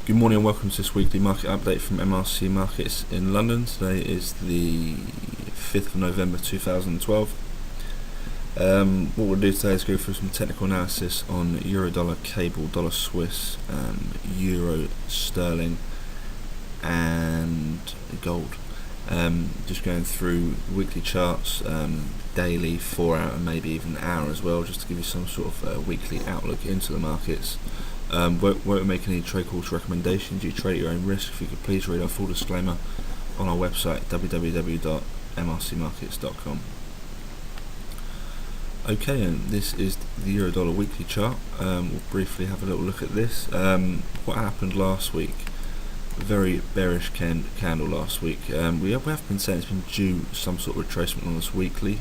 Good morning and welcome to this weekly market update from MRC Markets in London. Today is the 5th of November 2012. What we'll do today is go through some technical analysis on Euro Dollar, Cable, Dollar Swiss, Euro Sterling and Gold. Just going through weekly charts, daily, 4 hour and maybe even an hour as well, just to give you some sort of weekly outlook into the markets. Won't make any trade calls recommendations. You trade at your own risk. If you could please read our full disclaimer on our website www.mrcmarkets.com. Okay, and this is the Euro Dollar weekly chart. We'll briefly have a little look at this. What happened last week? A very bearish candle last week. We have been saying it's been due some sort of retracement on this weekly.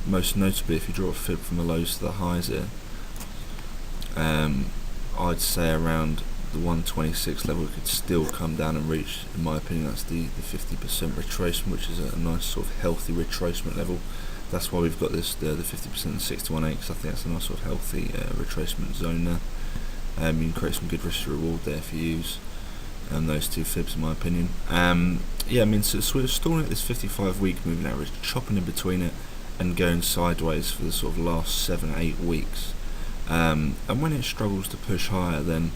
Most notably, if you draw a fib from the lows to the highs here, I'd say around the 126 level it could still come down and reach, in my opinion, that's the 50% retracement, which is a nice sort of healthy retracement level. That's why we've got this the 50% and 618, because I think that's a nice sort of healthy retracement zone there. You can create some good risk to reward there if you use those two fibs, in my opinion. Yeah, I mean, so we're stalling at this 55-week moving average, chopping in between it and going sideways for the sort of last 7-8 weeks. And when it struggles to push higher, then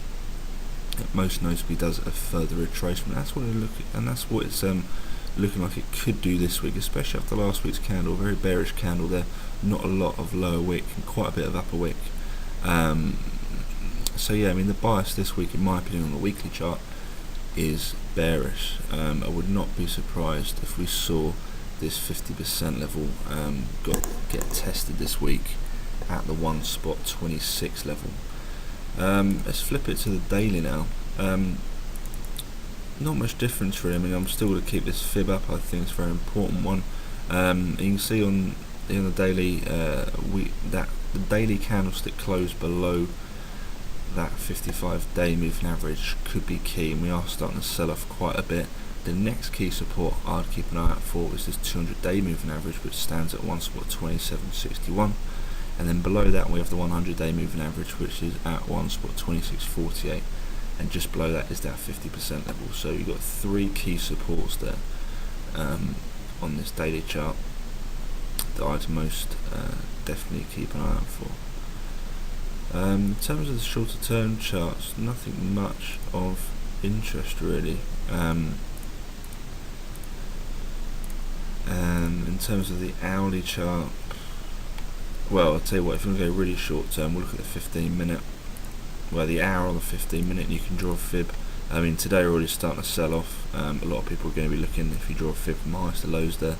it most notably does a further retracement. That's what it's looking like it could do this week, especially after last week's candle. Very bearish candle there, not a lot of lower wick and quite a bit of upper wick. So yeah, I mean, the bias this week, in my opinion, on the weekly chart is bearish. I would not be surprised if we saw this 50% level get tested this week at the 1.26 level. Let's flip it to the daily now. Not much difference really. I mean, I'm still going to keep this fib up. I think it's a very important one. You can see on the daily that the daily candlestick closed below that 55-day moving average could be key, and we are starting to sell off quite a bit. The next key support I'd keep an eye out for is this 200-day moving average, which stands at 1.2761. And then below that we have the 100-day moving average, which is at 1.2648, and just below that is that 50% level. So you've got three key supports there on this daily chart that I'd most definitely keep an eye out for. In terms of the shorter term charts, nothing much of interest really. And in terms of the hourly chart, well, I'll tell you what, if you want to go really short term, we'll look at the 15-minute. Well, the hour on the 15-minute, you can draw a fib. I mean, today we're already starting to sell off. A lot of people are going to be looking, if you draw a fib from highs to lows there,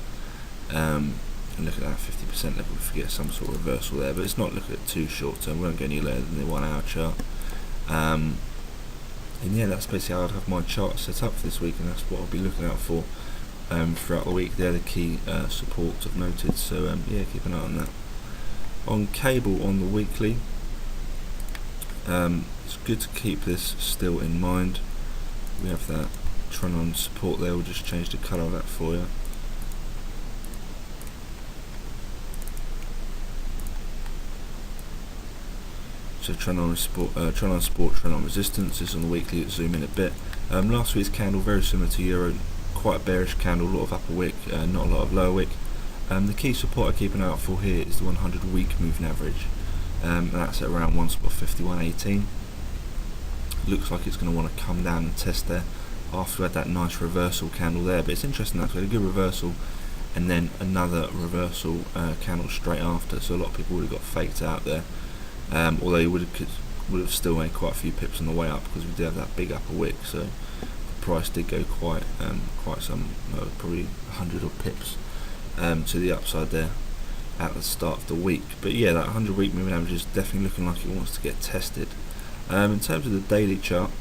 and look at that 50% level if you get some sort of reversal there. But it's not looking at too short term. We won't go any lower than the 1 hour chart. And yeah, that's basically how I'd have my chart set up for this week, and that's what I'll be looking out for throughout the week. They're the key supports I've noted. So yeah, keep an eye on that. On cable on the weekly, it's good to keep this still in mind. We have that trend on support there. We'll just change the colour of that for you. So trend on support, trend on support, trend on resistance. This is on the weekly. Let's zoom in a bit. Last week's candle very similar to Euro, quite a bearish candle, a lot of upper wick, not a lot of lower wick. The key support I keep an eye out for here is the 100-week moving average, and that's at around 1.5118. Looks like it's going to want to come down and test there after we had that nice reversal candle there. But it's interesting that we had a good reversal and then another reversal candle straight after. So a lot of people would have got faked out there, although you would have still made quite a few pips on the way up, because we did have that big upper wick. So the price did go quite some, probably 100 odd pips to the upside there at the start of the week. But yeah, that 100-week moving average is definitely looking like it wants to get tested. In terms of the daily chart,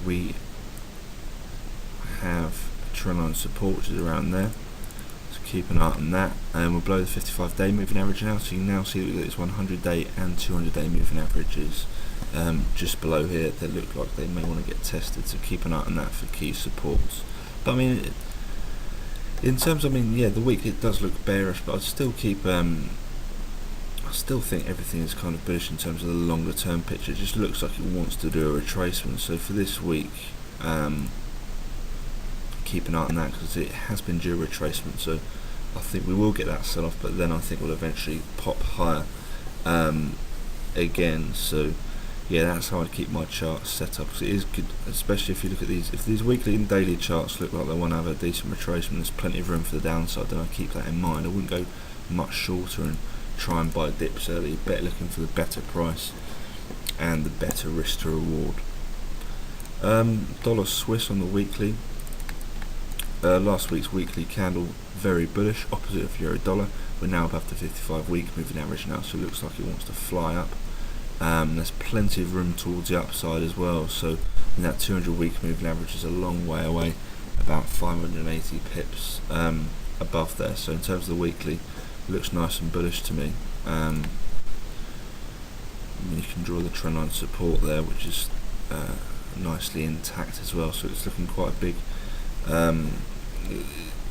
we have a trend line support which is around there, so keep an eye on that. And we're below the 55-day moving average now, so you can now see that it's 100-day and 200-day moving averages just below here that look like they may want to get tested, so keep an eye on that for key supports. But I mean, in terms, I mean, yeah, the week it does look bearish, but I'd still keep still think everything is kind of bullish in terms of the longer term picture. It just looks like it wants to do a retracement. So for this week, keep an eye on that, because it has been due a retracement. So I think we will get that sell off, but then I think we'll eventually pop higher again. So yeah, that's how I keep my chart set up, because it is good, especially if you look at these. If these weekly and daily charts look like they want to have a decent retracement, there's plenty of room for the downside, then I keep that in mind. I wouldn't go much shorter and try and buy dips early. Better looking for the better price and the better risk to reward. Dollar Swiss on the weekly. Last week's weekly candle very bullish, opposite of euro dollar. We're now above the 55 week moving average now, so it looks like it wants to fly up. There's plenty of room towards the upside as well, so that 200 week moving average is a long way away, about 580 pips above there. So in terms of the weekly, it looks nice and bullish to me. You can draw the trendline support there, which is nicely intact as well, so it's looking quite a big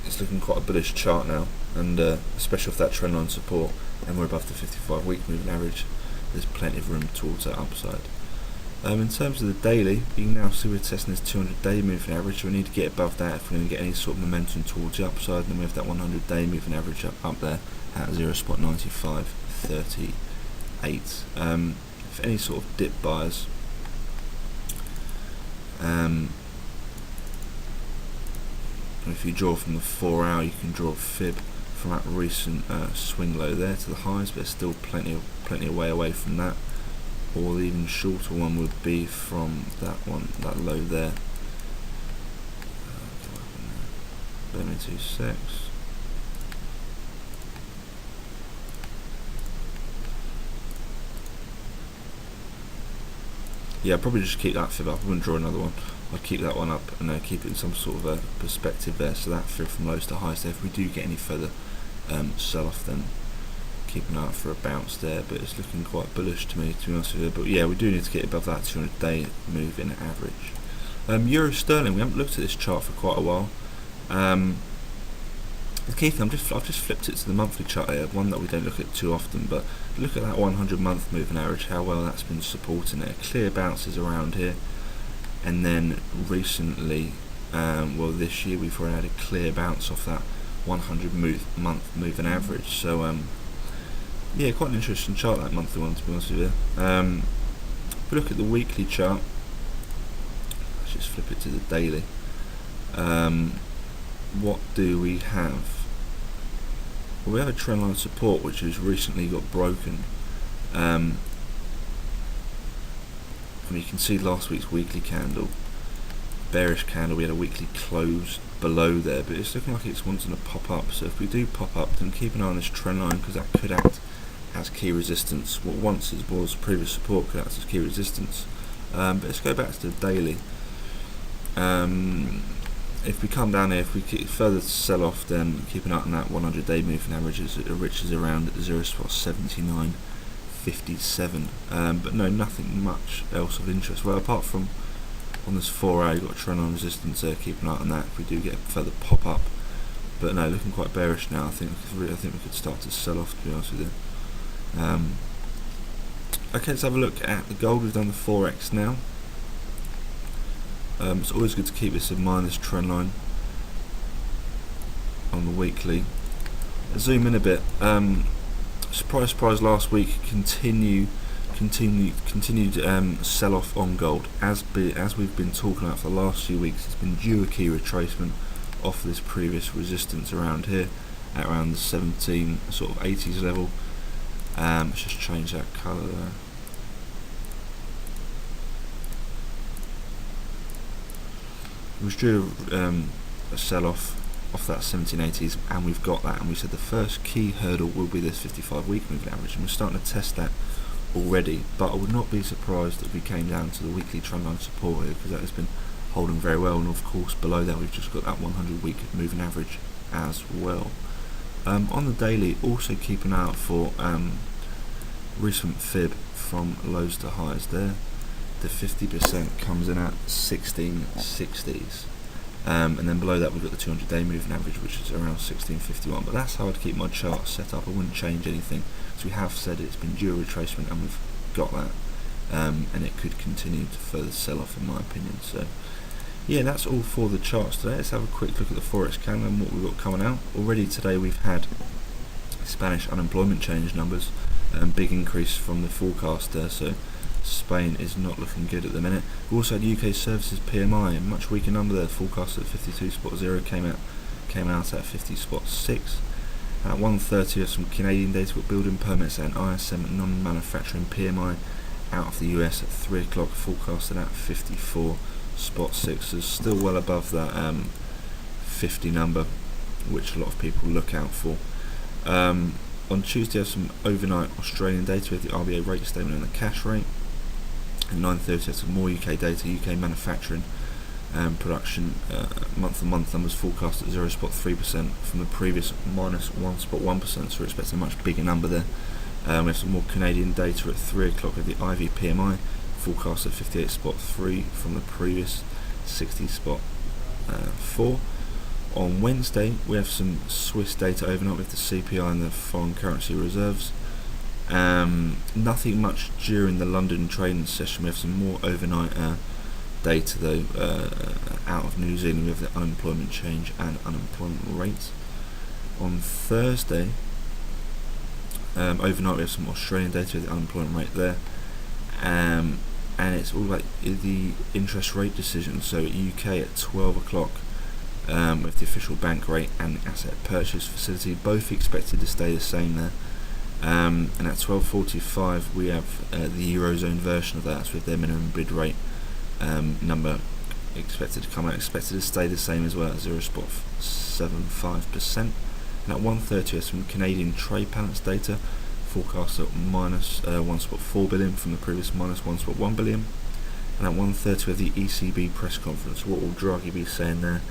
it's looking quite a bullish chart now, and especially with that trendline support, and we're above the 55 week moving average, there's plenty of room towards that upside. In terms of the daily, you can now see we're testing this 200 day moving average, so we need to get above that if we're going to get any sort of momentum towards the upside. And then we have that 100 day moving average up there at 0.9538. If any sort of dip buyers, if you draw from the 4 hour, you can draw a fib from that recent swing low there to the highs, but it's still plenty of way away from that. Or the even shorter one would be from that low there. Bear me 2 secs. Yeah, I'd probably just keep that fib up. I wouldn't draw another one. I'd keep that one up and keep it in some sort of a perspective there. So that fib from lows to highs there. If we do get any further sell off, then keep an eye out for a bounce there. But it's looking quite bullish to me, to be honest with you. But yeah, we do need to get above that 200 day moving average. Euro sterling, we haven't looked at this chart for quite a while. The key thing, I've just flipped it to the monthly chart here, one that we don't look at too often, but look at that 100 month moving average, how well that's been supporting it. Clear bounces around here, and then recently, well this year we've already had a clear bounce off that 100 month moving average. So yeah, quite an interesting chart, that monthly one, to be honest with you. If we look at the weekly chart, let's just flip it to the daily. What do we have? Well, we have a trendline support which has recently got broken, and you can see last week's weekly candle, bearish candle, we had a weekly close below there, but it's looking like it's wanting to pop up. So if we do pop up, then keep an eye on this trend line, because that could act as key resistance. What once it was previous support could act as key resistance. But let's go back to the daily. If we come down here, if we keep further sell off, then keep an eye on that 100 day moving average, which is around 0.7957. But no, nothing much else of interest. Well, apart from on this 4 hour, you've got a trend line resistance there. Keep an eye on that if we do get a further pop up. But no, looking quite bearish now. I think we could start to sell off, to be honest with you. Okay, let's have a look at the gold. We've done the 4x now. It's always good to keep this in mind, this trend line on the weekly. Zoom in a bit. Surprise last week, continued sell off on gold, as we've been talking about for the last few weeks. It's been due a key retracement off this previous resistance around here at around the 17 sort of 80s level. Let's just change that colour there. It was due a sell-off that 1780s, and we've got that, and we said the first key hurdle will be this 55 week moving average, and we're starting to test that already. But I would not be surprised if we came down to the weekly trendline support here, because that has been holding very well, and of course below that we've just got that 100 week moving average as well. On the daily, also keep an eye out for recent fib from lows to highs there. The 50% comes in at 1660s. and then below that we've got the 200-day moving average, which is around 1651. But that's how I'd keep my chart set up. I wouldn't change anything, so we have said it's been due retracement, and we've got that, and it could continue to further sell off in my opinion. So yeah, that's all for the charts today. Let's have a quick look at the Forex calendar and what we've got coming out. Already today we've had Spanish unemployment change numbers, big increase from the forecaster, so Spain is not looking good at the minute. We also had UK services PMI, much weaker number there, forecast at 52.0, came out at 50.6. At 1:30 we have some Canadian data with building permits and ISM non-manufacturing PMI out of the US at 3 o'clock, forecasted at 54.6, so still well above that 50 number, which a lot of people look out for. On Tuesday, we have some overnight Australian data with the RBA rate statement and the cash rate. At 9:30, we have some more UK data, UK manufacturing production month-on-month numbers forecast at 0.3% from the previous minus 1.1%, so we're expecting a much bigger number there. We have some more Canadian data at 3 o'clock with the IV PMI forecast at 58.3 from the previous 60.4. On Wednesday, we have some Swiss data overnight with the CPI and the foreign currency reserves. Nothing much during the London trading session. We have some more overnight data though out of New Zealand with the unemployment change and unemployment rates. On Thursday, overnight we have some Australian data with the unemployment rate there, and it's all about the interest rate decision. So UK at 12 o'clock. With the official bank rate and the asset purchase facility both expected to stay the same there, and at 12:45 we have the Eurozone version of that, so with their minimum bid rate number expected to come out, expected to stay the same as well at 0.75%. And at 1:30 we have some Canadian trade balance data forecast at minus 1.4 billion from the previous minus 1.1 billion. And at 1:30 we have the ECB press conference. What will Draghi be saying there?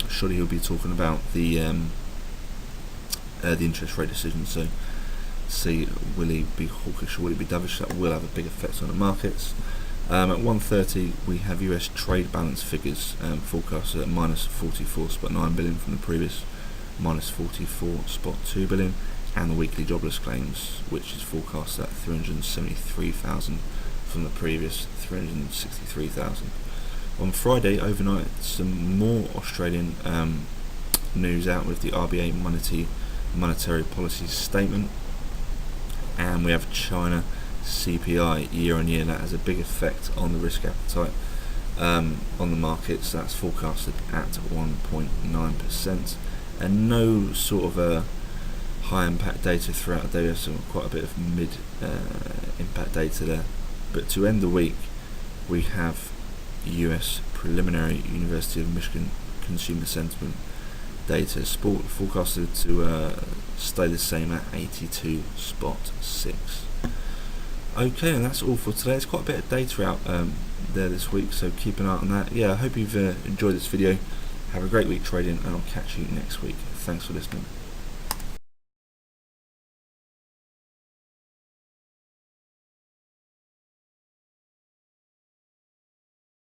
Surely he'll be talking about the interest rate decision. So, see, will he be hawkish or will he be dovish? That will have a big effect on the markets. At 1:30 we have US trade balance figures forecast at minus 44.9 billion from the previous minus 44.2 billion, and the weekly jobless claims, which is forecast at 373,000 from the previous 363,000. On Friday overnight, some more Australian news out with the RBA monetary policy statement, and we have China CPI year on year. That has a big effect on the risk appetite on the markets. That's forecasted at 1.9%, and no sort of a high impact data throughout the day. We have some quite a bit of mid impact data there. But to end the week, we have US preliminary University of Michigan consumer sentiment data forecasted to stay the same at 82.6. Okay, and that's all for today. There's quite a bit of data out there this week, so keep an eye on that. Yeah, I hope you've enjoyed this video. Have a great week trading, and I'll catch you next week. Thanks for listening.